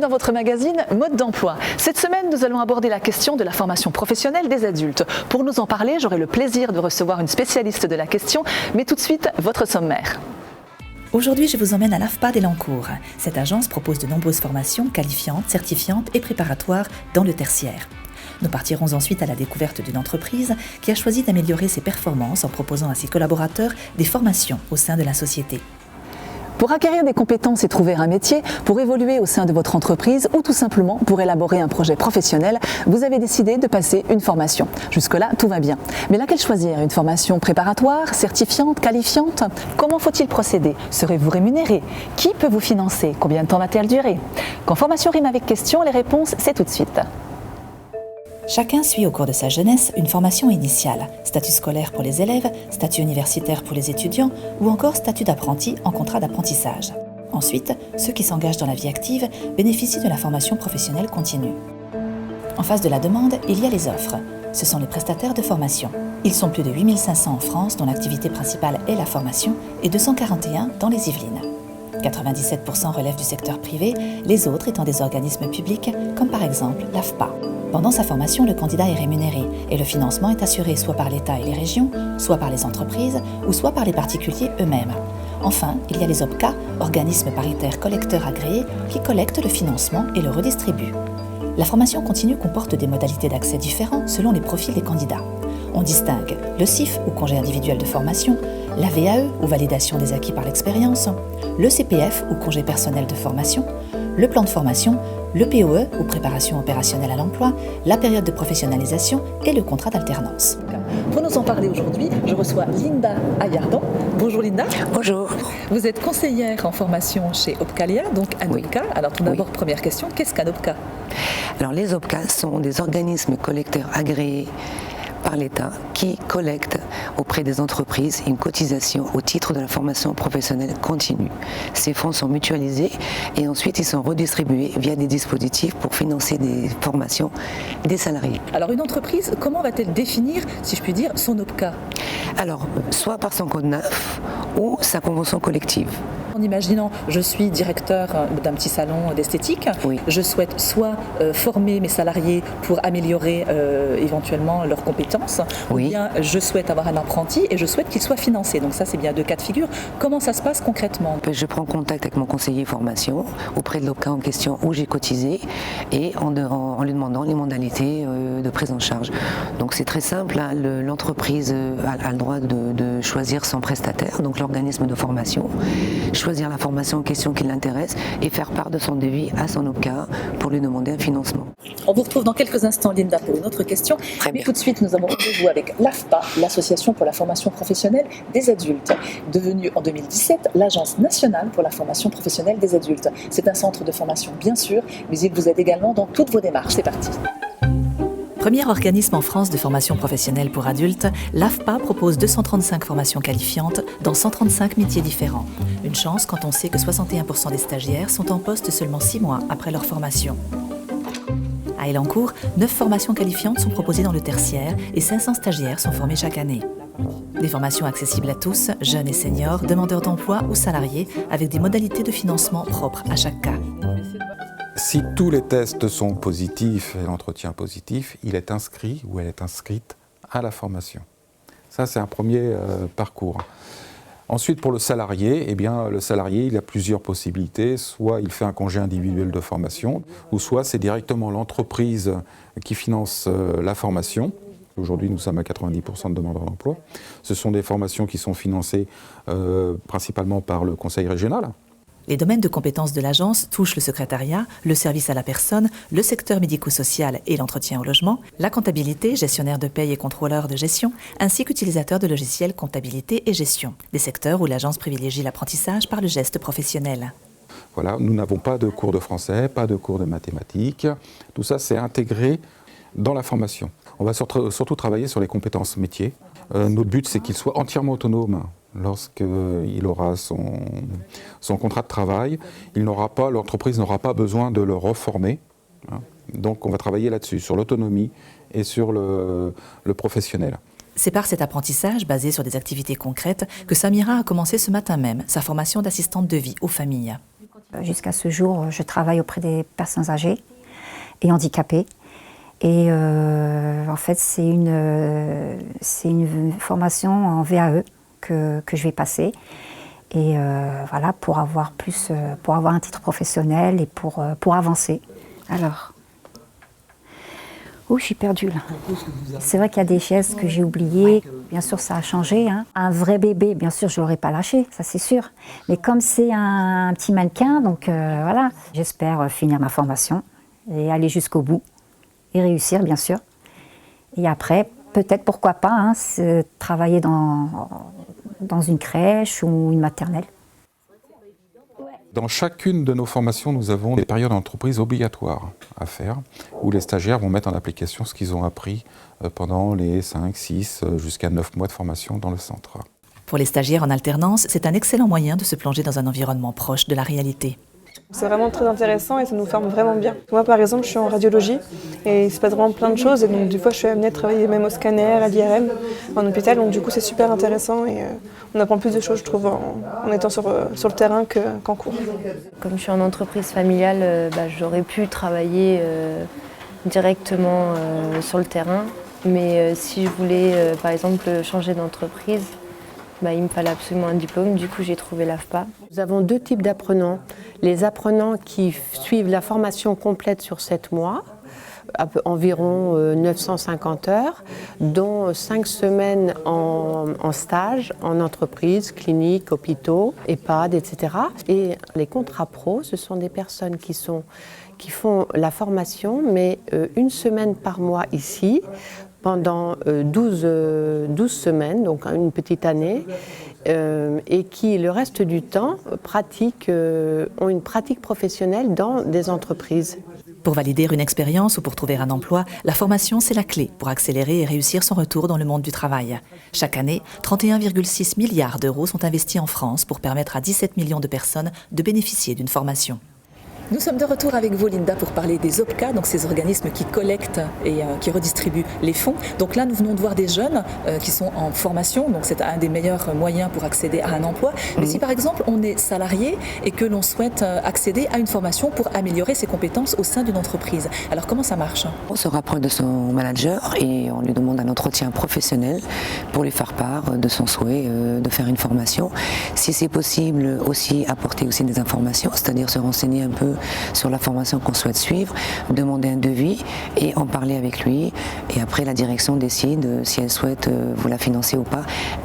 Bienvenue dans votre magazine Mode d'emploi. Cette semaine, nous allons aborder la question de la formation professionnelle des adultes. Pour nous en parler, j'aurai le plaisir de recevoir une spécialiste de la question, mais tout de suite, votre sommaire. Aujourd'hui, je vous emmène à l'AFPA d'Élancourt. Cette agence propose de nombreuses formations qualifiantes, certifiantes et préparatoires dans le tertiaire. Nous partirons ensuite à la découverte d'une entreprise qui a choisi d'améliorer ses performances en proposant à ses collaborateurs des formations au sein de la société. Pour acquérir des compétences et trouver un métier, pour évoluer au sein de votre entreprise ou tout simplement pour élaborer un projet professionnel, vous avez décidé de passer une formation. Jusque-là, tout va bien. Mais laquelle choisir? Une formation préparatoire, certifiante, qualifiante? Comment faut-il procéder? Serez-vous rémunéré? Qui peut vous financer? Combien de temps va-t-elle durer? Quand formation rime avec question, les réponses, c'est tout de suite. Chacun suit au cours de sa jeunesse une formation initiale, statut scolaire pour les élèves, statut universitaire pour les étudiants ou encore statut d'apprenti en contrat d'apprentissage. Ensuite, ceux qui s'engagent dans la vie active bénéficient de la formation professionnelle continue. En face de la demande, il y a les offres. Ce sont les prestataires de formation. Ils sont plus de 8500 en France dont l'activité principale est la formation et 241 dans les Yvelines. 97% relèvent du secteur privé, les autres étant des organismes publics comme par exemple l'AFPA. Pendant sa formation, le candidat est rémunéré et le financement est assuré soit par l'État et les régions, soit par les entreprises ou soit par les particuliers eux-mêmes. Enfin, il y a les OPCA, organismes paritaires collecteurs agréés, qui collectent le financement et le redistribuent. La formation continue comporte des modalités d'accès différents selon les profils des candidats. On distingue le CIF ou congé individuel de formation, la VAE ou validation des acquis par l'expérience, le CPF ou congé personnel de formation, le plan de formation, le POE ou préparation opérationnelle à l'emploi, la période de professionnalisation et le contrat d'alternance. Pour nous en parler aujourd'hui, je reçois Linda Ayardon. Bonjour Linda. Bonjour. Vous êtes conseillère en formation chez Opcalia, donc un Oui. OPCA. Alors tout d'abord, Oui. première question, qu'est-ce qu'un OPCA? Alors les OPCA sont des organismes collecteurs agréés par l'État qui collectent auprès des entreprises une cotisation au titre de la formation professionnelle continue. Ces fonds sont mutualisés et ensuite ils sont redistribués via des dispositifs pour financer des formations des salariés. Alors une entreprise, comment va-t-elle définir, si je puis dire, son OPCA? Alors, soit par son code 9 ou sa convention collective. En imaginant, je suis directeur d'un petit salon d'esthétique, Oui. je souhaite soit former mes salariés pour améliorer éventuellement leurs compétences, Oui. ou bien je souhaite avoir un apprenti et je souhaite qu'il soit financé. Donc ça, c'est bien deux cas de figure. Comment ça se passe concrètement? Je prends contact avec mon conseiller formation auprès de l'OPCA en question où j'ai cotisé et en lui demandant les modalités de prise en charge. Donc c'est très simple, hein, l'entreprise a le droit de choisir son prestataire, donc l'organisme de formation, choisir la formation en question qui l'intéresse et faire part de son devis à son OPCA pour lui demander un financement. On vous retrouve dans quelques instants, Linda, pour une autre question. Très Mais bien. tout de suite, nous avons rendez-vous avec l'AFPA, l'Association pour la formation professionnelle des adultes, devenue en 2017 l'Agence nationale pour la formation professionnelle des adultes. C'est un centre de formation, bien sûr, mais il vous aide également dans toutes vos démarches. C'est parti. Premier organisme en France de formation professionnelle pour adultes, l'AFPA propose 235 formations qualifiantes dans 135 métiers différents. Une chance quand on sait que 61% des stagiaires sont en poste seulement 6 mois après leur formation. À Élancourt, 9 formations qualifiantes sont proposées dans le tertiaire et 500 stagiaires sont formés chaque année. Des formations accessibles à tous, jeunes et seniors, demandeurs d'emploi ou salariés, avec des modalités de financement propres à chaque cas. Si tous les tests sont positifs et l'entretien positif, il est inscrit ou elle est inscrite à la formation. Ça, c'est un premier parcours. Ensuite, pour le salarié, eh bien, le salarié, il a plusieurs possibilités. Soit il fait un congé individuel de formation, ou soit c'est directement l'entreprise qui finance la formation. Aujourd'hui, nous sommes à 90% de demandeurs d'emploi. Ce sont des formations qui sont financées principalement par le conseil régional. Les domaines de compétences de l'agence touchent le secrétariat, le service à la personne, le secteur médico-social et l'entretien au logement, la comptabilité, gestionnaire de paye et contrôleur de gestion, ainsi qu'utilisateur de logiciels comptabilité et gestion. Des secteurs où l'agence privilégie l'apprentissage par le geste professionnel. Voilà, nous n'avons pas de cours de français, pas de cours de mathématiques. Tout ça, c'est intégré dans la formation. On va surtout travailler sur les compétences métiers. Notre but, c'est qu'il soit entièrement autonome lorsqu'il aura son contrat de travail. L'entreprise n'aura pas besoin de le reformer. Donc on va travailler là-dessus, sur l'autonomie et sur le professionnel. C'est par cet apprentissage, basé sur des activités concrètes, que Samira a commencé ce matin même sa formation d'assistante de vie aux familles. Jusqu'à ce jour, je travaille auprès des personnes âgées et handicapées. Et en fait, c'est une formation en VAE que je vais passer. Et voilà, pour avoir un titre professionnel et pour avancer. Alors, je suis perdue là. C'est vrai qu'il y a des chaises que j'ai oubliées. Bien sûr, ça a changé. Hein. Un vrai bébé, bien sûr, je ne l'aurais pas lâché, ça c'est sûr. Mais comme c'est un petit mannequin, donc voilà. J'espère finir ma formation et aller jusqu'au bout. Et réussir, bien sûr. Et après, peut-être, pourquoi pas, hein, travailler dans une crèche ou une maternelle. Dans chacune de nos formations, nous avons des périodes d'entreprise obligatoires à faire, où les stagiaires vont mettre en application ce qu'ils ont appris pendant les 5, 6, jusqu'à 9 mois de formation dans le centre. Pour les stagiaires en alternance, c'est un excellent moyen de se plonger dans un environnement proche de la réalité. C'est vraiment très intéressant et ça nous forme vraiment bien. Moi par exemple je suis en radiologie et il se passe vraiment plein de choses et donc des fois je suis amenée à travailler même au scanner, à l'IRM, en hôpital, donc du coup c'est super intéressant et on apprend plus de choses je trouve en étant sur le terrain qu'en cours. Comme je suis en entreprise familiale, j'aurais pu travailler directement sur le terrain, mais si je voulais par exemple changer d'entreprise, il me fallait absolument un diplôme, du coup j'ai trouvé l'AFPA. Nous avons 2 types d'apprenants. Les apprenants qui suivent la formation complète sur 7 mois, environ 950 heures, dont 5 semaines en stage, en entreprise, clinique, hôpitaux, EHPAD, etc. Et les contrats pro, ce sont des personnes qui font la formation, mais 1 semaine par mois ici, pendant 12 semaines, donc une petite année, et qui, le reste du temps, ont une pratique professionnelle dans des entreprises. Pour valider une expérience ou pour trouver un emploi, la formation, c'est la clé pour accélérer et réussir son retour dans le monde du travail. Chaque année, 31,6 milliards d'euros sont investis en France pour permettre à 17 millions de personnes de bénéficier d'une formation. Nous sommes de retour avec vous, Linda, pour parler des OPCA, donc ces organismes qui collectent et qui redistribuent les fonds. Donc là, nous venons de voir des jeunes qui sont en formation, donc c'est un des meilleurs moyens pour accéder à un emploi. Mais si par exemple on est salarié et que l'on souhaite accéder à une formation pour améliorer ses compétences au sein d'une entreprise, alors comment ça marche? On se rapproche de son manager et on lui demande un entretien professionnel pour lui faire part de son souhait de faire une formation. Si c'est possible, aussi apporter aussi des informations, c'est-à-dire se renseigner un peu sur la formation qu'on souhaite suivre, demander un devis et en parler avec lui. Et après, la direction décide si elle souhaite vous la financer ou pas.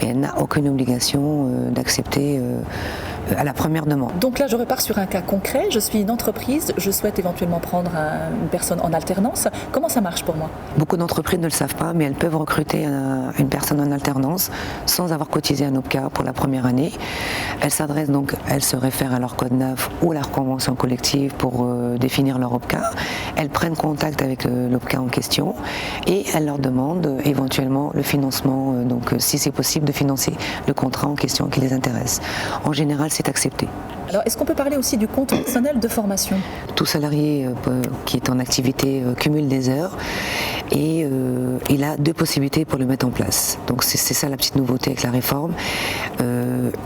Mais elle n'a aucune obligation d'accepter à la première demande. Donc là, je repars sur un cas concret. Je suis une entreprise, je souhaite éventuellement prendre une personne en alternance. Comment ça marche pour moi? Beaucoup d'entreprises ne le savent pas, mais elles peuvent recruter une personne en alternance sans avoir cotisé un OPCA pour la première année. Elles s'adressent donc, elles se réfèrent à leur code NAF ou à leur convention collective pour définir leur OPCA. Elles prennent contact avec l'OPCA en question et elles leur demandent éventuellement le financement, donc si c'est possible de financer le contrat en question qui les intéresse. En général, c'est accepté. Alors, est-ce qu'on peut parler aussi du compte personnel de formation? Tout salarié qui est en activité cumule des heures et il a 2 possibilités pour le mettre en place. Donc c'est ça la petite nouveauté avec la réforme.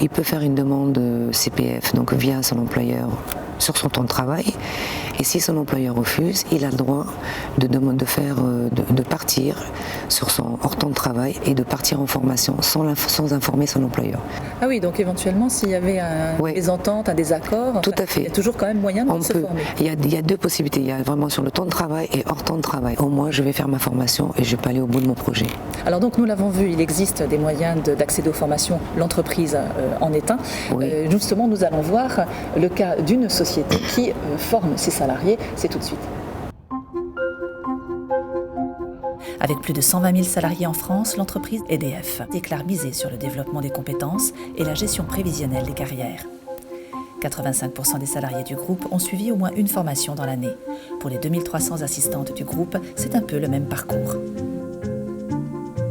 Il peut faire une demande CPF donc via son employeur sur son temps de travail et si son employeur refuse, il a le droit de partir sur son hors temps de travail et de partir en formation sans informer son employeur. Ah oui, donc éventuellement s'il y avait une mésentente, un désaccord, tout à fait. Il y a toujours quand même moyen de se former. Il y a 2 possibilités, il y a vraiment sur le temps de travail et hors temps de travail. Au moins je vais faire ma formation et je peux aller au bout de mon projet. Alors donc nous l'avons vu, il existe des moyens d'accéder aux formations, l'entreprise en est un. Oui. Justement, nous allons voir le cas d'une société qui forme ses salariés, c'est tout de suite. Avec plus de 120 000 salariés en France, l'entreprise EDF déclare miser sur le développement des compétences et la gestion prévisionnelle des carrières. 85% des salariés du groupe ont suivi au moins une formation dans l'année. Pour les 2300 assistantes du groupe, c'est un peu le même parcours.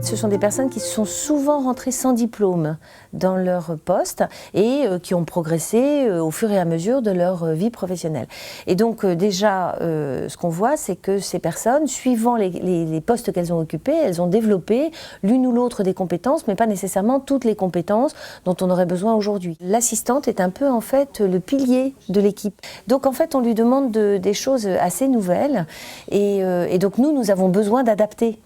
Ce sont des personnes qui sont souvent rentrées sans diplôme dans leur poste et qui ont progressé au fur et à mesure de leur vie professionnelle. Et donc déjà, ce qu'on voit, c'est que ces personnes, suivant les postes qu'elles ont occupés, elles ont développé l'une ou l'autre des compétences, mais pas nécessairement toutes les compétences dont on aurait besoin aujourd'hui. L'assistante est un peu en fait le pilier de l'équipe. Donc en fait, on lui demande des choses assez nouvelles et donc nous avons besoin d'adapter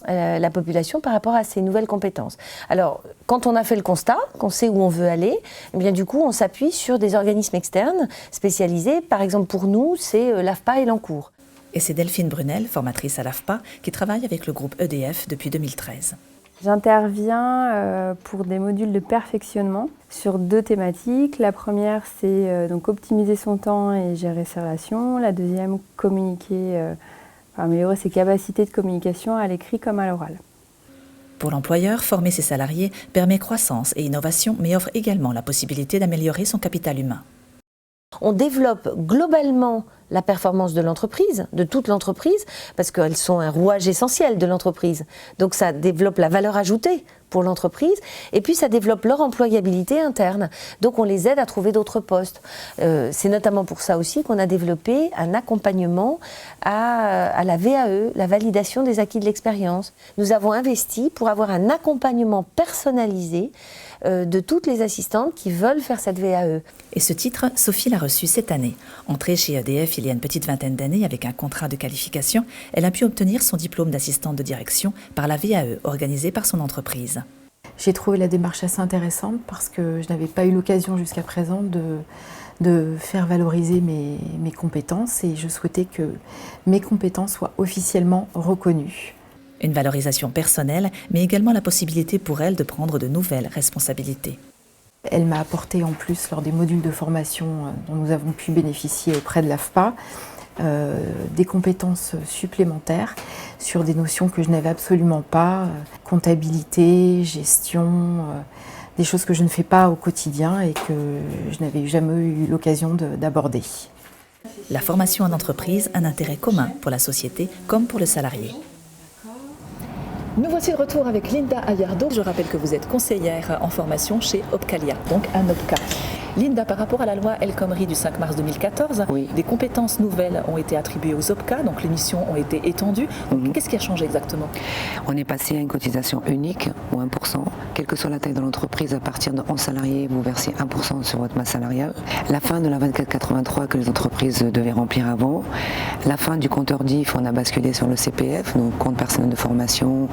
la population par rapport à ces nouvelles compétences. Alors, quand on a fait le constat, qu'on sait où on veut aller, eh bien, du coup, on s'appuie sur des organismes externes spécialisés. Par exemple, pour nous, c'est l'AFPA et l'Encours. Et c'est Delphine Brunel, formatrice à l'AFPA, qui travaille avec le groupe EDF depuis 2013. J'interviens pour des modules de perfectionnement sur 2 thématiques. La première, c'est donc optimiser son temps et gérer ses relations. La deuxième, communiquer, améliorer ses capacités de communication à l'écrit comme à l'oral. Pour l'employeur, former ses salariés permet croissance et innovation, mais offre également la possibilité d'améliorer son capital humain. On développe globalement la performance de l'entreprise, de toute l'entreprise, parce qu'elles sont un rouage essentiel de l'entreprise. Donc ça développe la valeur ajoutée pour l'entreprise, et puis ça développe leur employabilité interne. Donc on les aide à trouver d'autres postes. C'est notamment pour ça aussi qu'on a développé un accompagnement à la VAE, la validation des acquis de l'expérience. Nous avons investi pour avoir un accompagnement personnalisé de toutes les assistantes qui veulent faire cette VAE. Et ce titre, Sophie l'a reçu cette année. Entrée chez EDF il y a une petite vingtaine d'années avec un contrat de qualification, elle a pu obtenir son diplôme d'assistante de direction par la VAE organisée par son entreprise. J'ai trouvé la démarche assez intéressante parce que je n'avais pas eu l'occasion jusqu'à présent de faire valoriser mes compétences et je souhaitais que mes compétences soient officiellement reconnues. Une valorisation personnelle, mais également la possibilité pour elle de prendre de nouvelles responsabilités. Elle m'a apporté en plus, lors des modules de formation dont nous avons pu bénéficier auprès de l'AFPA, des compétences supplémentaires sur des notions que je n'avais absolument pas, comptabilité, gestion, des choses que je ne fais pas au quotidien et que je n'avais jamais eu l'occasion d'aborder. La formation en entreprise, un intérêt commun pour la société comme pour le salarié. Nous voici de retour avec Linda Ayardo. Je rappelle que vous êtes conseillère en formation chez Opcalia, donc un OPCA. Linda, par rapport à la loi El Khomri du 5 mars 2014, Oui. des compétences nouvelles ont été attribuées aux OPCA, donc les missions ont été étendues. Qu'est-ce qui a changé exactement? On est passé à une cotisation unique, ou 1%. Quelle que soit la taille de l'entreprise, à partir de 11 salariés, vous versez 1% sur votre masse salariale. La fin de la 2483 que les entreprises devaient remplir avant. La fin du compteur DIF, on a basculé sur le CPF, donc compte personnel de formation,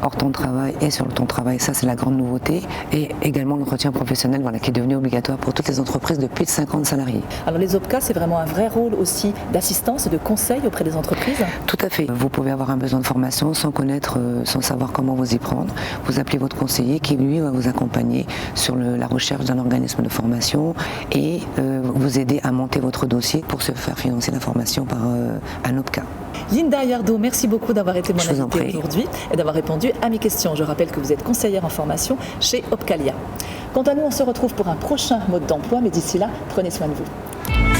hors temps de travail et sur le temps de travail. Ça, c'est la grande nouveauté. Et également l'entretien professionnel, voilà, qui est devenu obligatoire pour toutes les entreprises de plus de 50 salariés. Alors les OPCA, c'est vraiment un vrai rôle aussi d'assistance et de conseil auprès des entreprises? Tout à fait. Vous pouvez avoir un besoin de formation sans connaître, sans savoir comment vous y prendre. Vous appelez votre conseiller qui, lui, va vous accompagner sur la recherche d'un organisme de formation et vous aider à monter votre dossier pour se faire financer la formation par un OPCA. Linda Ayardo, merci beaucoup d'avoir été mon Je vous en invitée prie. aujourd'hui et d'avoir répondu à mes questions. Je rappelle que vous êtes conseillère en formation chez Opcalia. Quant à nous, on se retrouve pour un prochain mode d'emploi, mais d'ici là, prenez soin de vous.